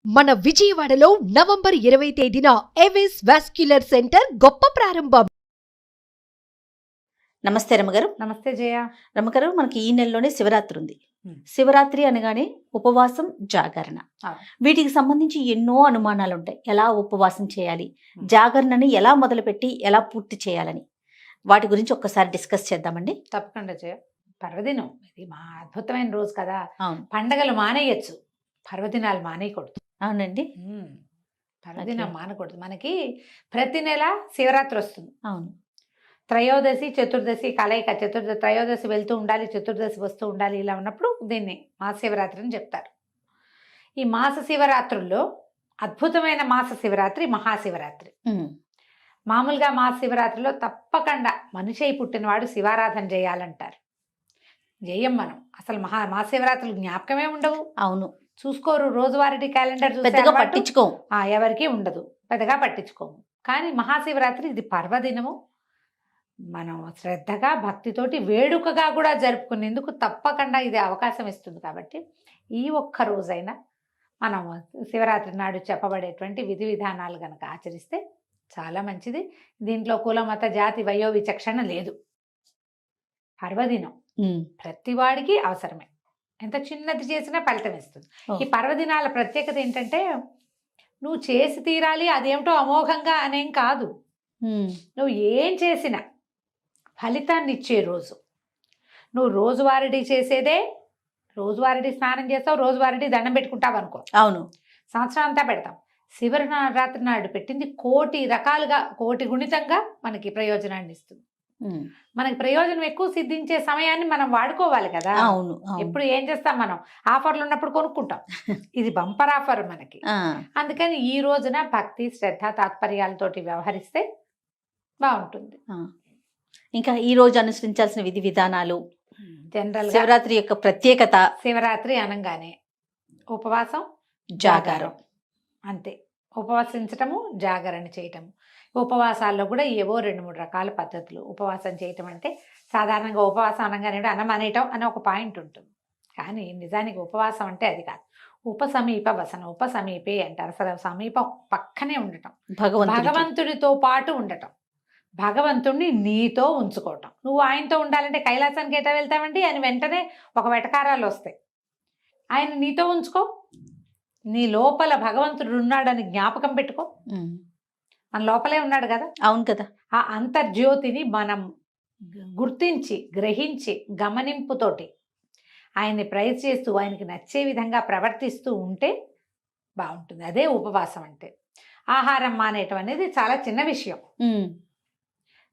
మన విజయవాడలో నవంబర్ 20 తేదీన ఏవిస్ వాస్క్యులర్ సెంటర్ గొప్ప ప్రారంభం. నమస్తే రమగారు. నమస్తే జయ. రమగారు, మనకి ఈ నెలలోనే శివరాత్రి ఉంది. Hmm. శివరాత్రి అనగానే ఉపవాసం, జాగరణ, Ah. వీటికి సంబంధించి ఎన్నో అనుమానాలు ఉంటాయి. ఎలా ఉపవాసం చేయాలి, జాగరణని ఎలా మొదలుపెట్టి ఎలా పూర్తి చేయాలని, వాటి గురించి ఒక్కసారి డిస్కస్ చేద్దామండి. తప్పకుండా జయ. పర్వదినం ఇది మా అద్భుతమైన రోజు కదా. అవును, పండగలు మానేయచ్చు, పర్వదినాలు మానేయకూడదు. అవునండి. పర్వదినం Okay. మానకూడదు. మనకి ప్రతి నెల శివరాత్రి వస్తుంది. అవును, త్రయోదశి చతుర్దశి కలయిక. త్రయోదశి వెళ్తూ ఉండాలి, చతుర్దశి వస్తూ ఉండాలి. ఇలా ఉన్నప్పుడు దీన్ని మహాశివరాత్రి అని చెప్తారు. ఈ మాస శివరాత్రుల్లో అద్భుతమైన మాస శివరాత్రి మహాశివరాత్రి. ఉమ్, మామూలుగా మహాశివరాత్రిలో తప్పకుండా మనిషి అయి పుట్టినవాడు శివారాధన చేయాలంటారు. చేయం మనం. అసలు మహాశివరాత్రులు జ్ఞాపకమే ఉండవు. అవును, చూసుకోరు. రోజువారీ క్యాలెండర్ చూసే పెద్దగా అలవాటు పట్టించుకోం. ఎవరికీ ఉండదు, పెద్దగా పట్టించుకోము. కానీ మహాశివరాత్రి ఇది పర్వదినము. మనం శ్రద్ధగా భక్తితోటి వేడుకగా కూడా జరుపుకునేందుకు తప్పకుండా ఇది అవకాశం ఇస్తుంది. కాబట్టి ఈ ఒక్క రోజైనా మనం శివరాత్రి నాడు చెప్పబడేటువంటి విధి విధానాలు కనుక ఆచరిస్తే చాలా మంచిది. దీంట్లో కుల మత జాతి వయో విచక్షణ లేదు. పర్వదినం ఉమ్, ప్రతివాడికి అవసరమే. ఎంత చిన్నది చేసినా ఫలితం ఇస్తుంది. ఓ. ఈ పర్వదినాల ప్రత్యేకత ఏంటంటే నువ్వు చేసి తీరాలి అదేమిటో అమోఘంగా అనేం కాదు. ఉమ్, నువ్వు ఏం చేసినా ఫలితాన్ని ఇచ్చే రోజు. నువ్వు రోజువారీ చేసేదే, రోజువారీ స్నానం చేస్తావు, రోజువారీ దండం పెట్టుకుంటావు అనుకో, అవును, సంవత్సరం అంతా పెడతాం. శివరాత్రి నాడు పెట్టింది కోటి రకాలుగా, కోటి గుణితంగా మనకి ప్రయోజనాన్ని ఇస్తుంది. ఉమ్, మనకి ప్రయోజనం ఎక్కువ సిద్ధించే సమయాన్ని మనం వాడుకోవాలి కదా. అవును, అవును. ఎప్పుడు ఏం చేస్తాం మనం, ఆఫర్లు ఉన్నప్పుడు కొనుక్కుంటాం. ఇది బంపర్ ఆఫర్ మనకి. ఆ, అందుకని ఈ రోజున భక్తి శ్రద్ధ తాత్పర్యాలతోటి వ్యవహరిస్తే బాగుంటుంది. ఆ. ఇంకా ఈ రోజు అనుసరించాల్సిన విధి విధానాలు, జనరల్ శివరాత్రి యొక్క ప్రత్యేకత, శివరాత్రి అనగానే ఉపవాసం, జాగారం. అంతే. ఉపవాసించటము, జాగరణ చేయటము. ఉపవాసాల్లో కూడా ఏవో 2-3 రకాల పద్ధతులు. ఉపవాసం చేయటం అంటే సాధారణంగా ఉపవాసం అనగానే అన్నం అనేయటం అని ఒక పాయింట్ ఉంటుంది. కానీ నిజానికి ఉపవాసం అంటే అది కాదు. ఉపసమీప వసన, ఉపసమీపే అంటారు. అసలు సమీపం పక్కనే ఉండటం, భగవంతుడితో పాటు ఉండటం, భగవంతుడిని నీతో ఉంచుకోవటం. నువ్వు ఆయనతో ఉండాలంటే కైలాసానికి ఎటా వెళ్తామండి, ఆయన వెంటనే ఒక వెటకారాలు వస్తాయి. ఆయన నీతో ఉంచుకో. నీ లోపల భగవంతుడు ఉన్నాడని జ్ఞాపకం పెట్టుకో. మన లోపలే ఉన్నాడు కదా. అవును కదా. ఆ అంతర్జ్యోతిని మనం గుర్తించి, గ్రహించి, గమనింపుతోటి ఆయన్ని ప్రైజ్ చేస్తూ, ఆయనకి నచ్చే విధంగా ప్రవర్తిస్తూ ఉంటే బాగుంటుంది. అదే ఉపవాసం అంటే. ఆహారం మానేయటం అనేది చాలా చిన్న విషయం. ఉమ్,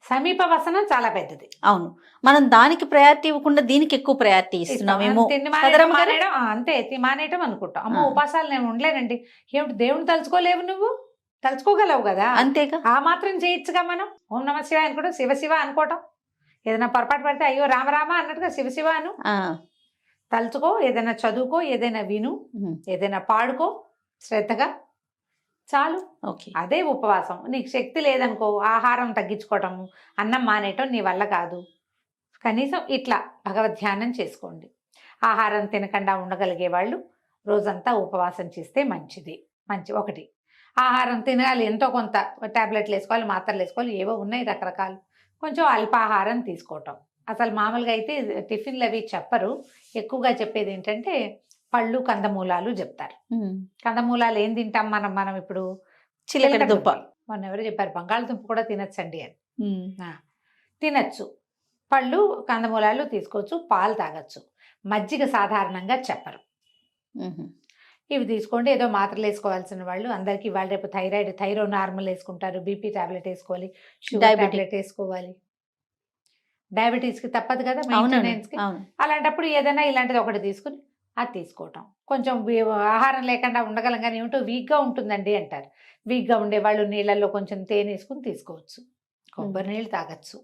సమీప వసనం చాలా పెద్దది. అవును, మనం దానికి ప్రయారిటీ ఇవ్వకుండా దీనికి ఎక్కువ ప్రయారిటీ ఇస్తున్నామేమో. తిండి కదరా అమ్మగారు? మానేయడం, అంతే. మానేయటం అనుకుంటాం. అమ్మో ఆ. ఉపాసాలు నేను ఉండలేనండి. ఏమిటి, దేవుని తలుచుకోలేవు నువ్వు? తలుచుకోగలవు కదా. అంతేగా. ఆ మాత్రం చేయొచ్చుగా మనం. ఓం నమ శివాయ అనుకోవడం, శివ శివ అనుకోవటం. ఏదైనా పొరపాటు పడితే అయ్యో రామ రామ అన్నట్టుగా శివ శివ అను. ఆ, తలుచుకో, ఏదైనా చదువుకో, ఏదైనా విను, ఉమ్, ఏదైనా పాడుకో శ్రద్ధగా, చాలు. ఓకే. అదే ఉపవాసం. నీకు శక్తి లేదనుకో, ఆహారం తగ్గించుకోవటము, అన్నం మానేయటం నీ వల్ల కాదు. కనీసం ఇట్లా భగవద్ ధ్యానం చేసుకోండి. ఆహారం తినకుండా ఉండగలిగే వాళ్ళు రోజంతా ఉపవాసం చేస్తే మంచిది. ఒకటి, ఆహారం తినాలి, ఎంతో కొంత టాబ్లెట్లు వేసుకోవాలి, మాత్రలు వేసుకోవాలి, ఏవో ఉన్నాయి రకరకాలు. కొంచెం అల్పాహారం తీసుకోవటం. అసలు మామూలుగా అయితే టిఫిన్లు అవి చెప్పరు. ఎక్కువగా చెప్పేది ఏంటంటే పళ్ళు, కందమూలాలు చెప్తారు. ఉమ్, కందమూలాలు ఏం తింటాం మనం ఇప్పుడు? చిలకడ దుంప. మొన్న ఎవరు చెప్పారు బంగాళదుంప కూడా తినచ్చండి అని. ఉమ్, తినచ్చు. పళ్ళు, కందమూలాలు తీసుకోవచ్చు, పాలు తాగొచ్చు. మజ్జిగ సాధారణంగా చెప్పరు. ఉహు, ఇవి తీసుకోండి. ఏదో మాత్రలు వేసుకోవాల్సిన వాళ్ళు అందరికీ ఇవాళ రేపు థైరో నార్మల్ వేసుకుంటారు, బీపీ టాబ్లెట్ వేసుకోవాలి, షుగర్ Diabetic. టాబ్లెట్ వేసుకోవాలి. డయాబెటీస్కి తప్పదు కదా, అవునండి, మెయింటెనెన్స్కి. అవును. అలాంటప్పుడు ఏదైనా ఇలాంటిది ఒకటి తీసుకుని అది తీసుకోవటం. కొంచెం ఆహారం లేకుండా ఉండగలం కానీ ఏమిటో వీక్గా ఉంటుందండి అంటారు. వీక్గా ఉండేవాళ్ళు నీళ్ళల్లో కొంచెం తేనె వేసుకుని తీసుకోవచ్చు, కొబ్బరి నీళ్ళు తాగొచ్చు,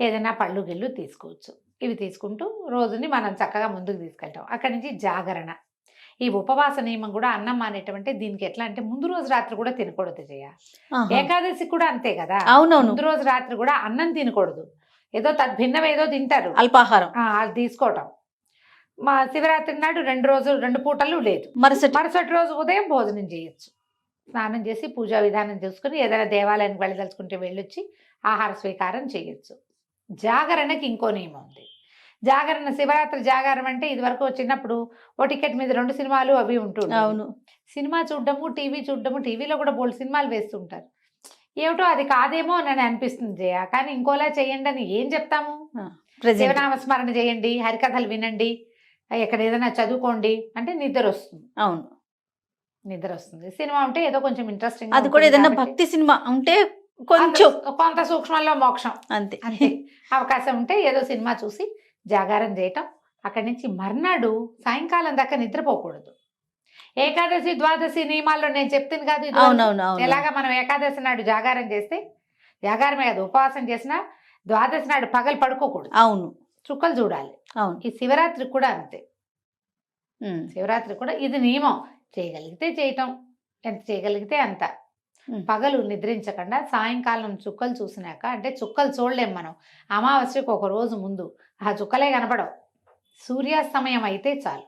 ఏదైనా పళ్ళు గిళ్ళు తీసుకోవచ్చు. ఇవి తీసుకుంటూ రోజుని మనం చక్కగా ముందుకు తీసుకెళ్తాం. అక్కడి నుంచి జాగరణ. ఈ ఉపవాస నియమం కూడా అన్నం మానేటమంటే దీనికి ఎట్లా అంటే ముందు రోజు రాత్రి కూడా తినకూడదు జయ. ఆహా. ఏకాదశి కూడా అంతే కదా. అవునవును. ముందు రోజు రాత్రి కూడా అన్నం తినకూడదు. ఏదో తద్భిన్నం ఏదో తింటారు, అల్పాహారం. అది తీసుకోవటం. మా శివరాత్రి నాడు 2 పూటలు లేదు. మరుసటి రోజు ఉదయం భోజనం చేయొచ్చు. స్నానం చేసి పూజా విధానం చూసుకుని ఏదైనా దేవాలయానికి వెళ్ళదలుచుకుంటే వెళ్ళొచ్చి ఆహార స్వీకారం చేయొచ్చు. జాగరణకి ఇంకో నియమం ఉంది. జాగరణ, శివరాత్రి జాగారం అంటే ఇదివరకు చిన్నప్పుడు ఓ టికెట్ మీద 2 సినిమాలు అవి ఉంటుంది. అవును. సినిమా చూడడము, టీవీ చూడడము, టీవీలో కూడా బోల్డ్ సినిమాలు వేస్తుంటారు. ఏమిటో అది కాదేమో అని అనిపిస్తుంది జయ. కానీ ఇంకోలా చేయండి అని ఏం చెప్తాము? శివనామస్మరణ చేయండి, హరికథలు వినండి, ఎక్కడ ఏదైనా చదువుకోండి అంటే నిద్ర వస్తుంది. అవును, నిద్ర వస్తుంది. సినిమా ఉంటే ఏదో కొంచెం ఇంట్రెస్టింగ్, అది కూడా ఏదైనా భక్తి సినిమా ఉంటే కొంచెం కొంత సూక్ష్మంలో మోక్షం. అంతే అంతే. అవకాశం ఉంటే ఏదో సినిమా చూసి జాగారం చేయటం. అక్కడి నుంచి మర్నాడు సాయంకాలం దాకా నిద్రపోకూడదు. ఏకాదశి ద్వాదశి నియమాల్లో నేను చెప్తాను కాదు, ఎలాగా మనం ఏకాదశి నాడు జాగారం చేస్తే, జాగారమే కాదు ఉపవాసం చేసినా ద్వాదశి నాడు పగలు పడుకోకూడదు. అవును, చుక్కలు చూడాలి. అవును. ఈ శివరాత్రి కూడా అంతే. శివరాత్రి కూడా ఇది నియమం. చేయగలిగితే చేయటం, ఎంత చేయగలిగితే అంత. పగలు నిద్రించకుండా సాయంకాలం చుక్కలు చూసినాక, అంటే చుక్కలు చూడలేం మనం, అమావాస్యకు ఒక రోజు ముందు ఆ చుక్కలే కనపడవు. సూర్యాస్తమయం అయితే చాలు.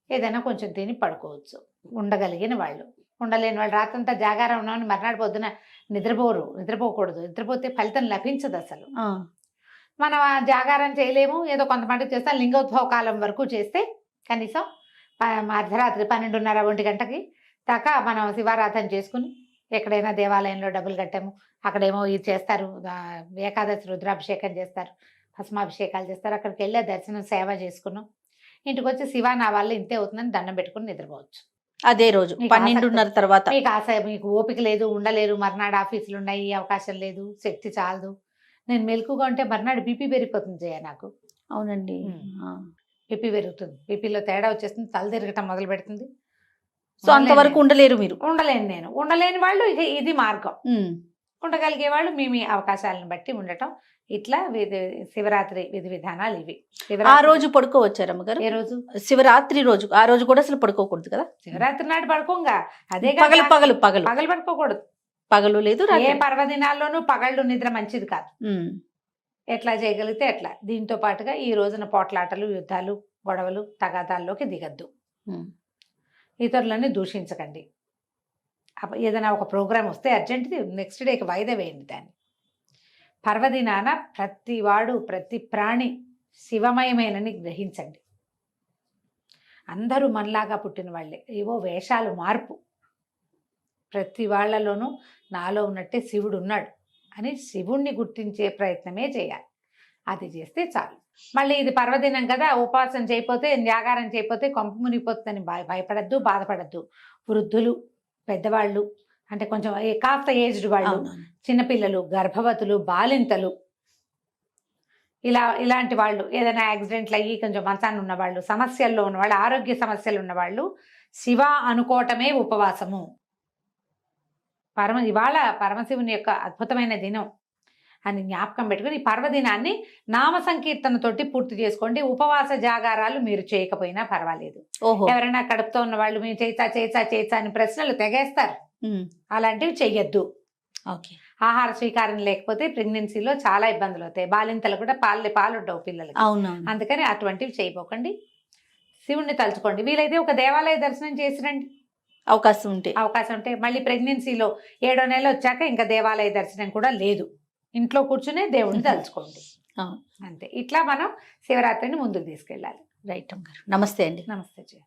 ఏదైనా కొంచెం తిని పడుకోవచ్చు ఉండగలిగిన వాళ్ళు. ఉండలేని వాళ్ళు రాత్రంతా జాగారం ఉన్నామని మర్నాడు పొద్దున నిద్రపోకూడదు. నిద్రపోతే ఫలితం లభించదు అసలు. మనం ఆ జాగారం చేయలేము, ఏదో కొంతమంది చేస్తాం. లింగోద్భవ కాలం వరకు చేస్తే కనీసం అర్ధరాత్రి 12:30-1 గంటకి దాకా మనం శివారాధన చేసుకుని ఎక్కడైనా దేవాలయంలో డబ్బులు కట్టాము, అక్కడేమో ఇది చేస్తారు, ఏకాదశి రుద్రాభిషేకం చేస్తారు, భస్మాభిషేకాలు చేస్తారు. అక్కడికి వెళ్ళే దర్శనం సేవ చేసుకున్నాం, ఇంటికి వచ్చి శివ నా వల్ల ఇంతే అవుతుందని దండం పెట్టుకుని నిద్రపోవచ్చు. అదే రోజు 12:30 తర్వాత. మీకు మీకు ఓపిక లేదు, ఉండలేరు, మర్నాడు ఆఫీసులు ఉన్నాయి, అవకాశం లేదు, శక్తి చాలదు, నేను మెలకుగా ఉంటే మర్నాడు బీపీ పెరిగిపోతుంది జయ నాకు. అవునండి, బీపీ పెరుగుతుంది, బీపీలో తేడా వచ్చేస్తుంది, తల తిరగటం మొదలు పెడుతుంది. సో అంతవరకు ఉండలేరు మీరు. నేను ఉండలేని వాళ్ళు ఇది మార్గం. ఉండగలిగే వాళ్ళు మీ అవకాశాలను బట్టి ఉండటం. ఇట్లా శివరాత్రి విధి విధానాలు ఇవి. ఆ రోజు పడుకోవచ్చారమ్మ గారు? ఏ రోజు? శివరాత్రి రోజు. ఆ రోజు కూడా అసలు పడుకోకూడదు కదా? శివరాత్రి నాడు పడుకోంగా. అదే పగలు పడుకోకూడదు. పగలు లేదు, ఏ పర్వదినాల్లోనూ పగళ్ళు నిద్ర మంచిది కాదు. ఎట్లా చేయగలిగితే ఎట్లా. దీంతో పాటుగా ఈ రోజున పోట్లాటలు, యుద్ధాలు, గొడవలు, తగాదాల్లోకి దిగద్దు. ఇతరులని దూషించకండి. ఏదైనా ఒక ప్రోగ్రాం వస్తే అర్జెంట్ది నెక్స్ట్ డేకి వాయిదా వేయండి దాన్ని. పర్వదినాన ప్రతి వాడు, ప్రతి ప్రాణి శివమయమేనని గ్రహించండి. అందరూ మనలాగా పుట్టిన వాళ్ళే, ఏవో వేషాలు మార్పు. ప్రతి వాళ్ళలోనూ నాలో ఉన్నట్టే శివుడు ఉన్నాడు అని శివుణ్ణి గుర్తించే ప్రయత్నమే చేయాలి. అది చేస్తే చాలు. మళ్ళీ ఇది పర్వదినం కదా, ఉపవాసం చేయకపోతే, జాగారం చేయకపోతే కొంప మునిగిపోతుందని భయపడద్దు, బాధపడద్దు. వృద్ధులు, పెద్దవాళ్ళు, అంటే కొంచెం కాస్త ఏజ్డ్ వాళ్ళు, చిన్నపిల్లలు, గర్భవతులు, బాలింతలు, ఇలాంటి వాళ్ళు, ఏదైనా యాక్సిడెంట్లు అయ్యి కొంచెం మంచాన్ని ఉన్నవాళ్ళు, సమస్యల్లో ఉన్నవాళ్ళు, ఆరోగ్య సమస్యలు ఉన్నవాళ్ళు శివ అనుకోవటమే ఉపవాసము. ఇవాళ పరమశివుని యొక్క అద్భుతమైన దినం అని జ్ఞాపకం పెట్టుకుని ఈ పర్వదినాన్ని నామ సంకీర్తనతోటి పూర్తి చేసుకోండి. ఉపవాస జాగారాలు మీరు చేయకపోయినా పర్వాలేదు. ఎవరైనా కడుపుతో ఉన్న వాళ్ళు మేము చేచా అని ప్రశ్నలు తెగేస్తారు, అలాంటివి చెయ్యొద్దు. ఆహార స్వీకారం లేకపోతే ప్రెగ్నెన్సీలో చాలా ఇబ్బందులు అవుతాయి. బాలింతలు కూడా పాలుండవు పిల్లలకి. అందుకని అటువంటివి చేయబోకండి. శివుణ్ణి తలుచుకోండి. వీలైతే ఒక దేవాలయ దర్శనం చేసిరండి, అవకాశం ఉంటే. మళ్ళీ ప్రెగ్నెన్సీలో 7వ నెల వచ్చాక ఇంకా దేవాలయ దర్శనం కూడా లేదు, ఇంట్లో కూర్చునే దేవుణ్ణి తలుచుకోండి. అంతే. ఇట్లా మనం శివరాత్రిని ముందుకు తీసుకెళ్ళాలి. రైట్ అమ్మ గారు. నమస్తే అండి. నమస్తే జయ.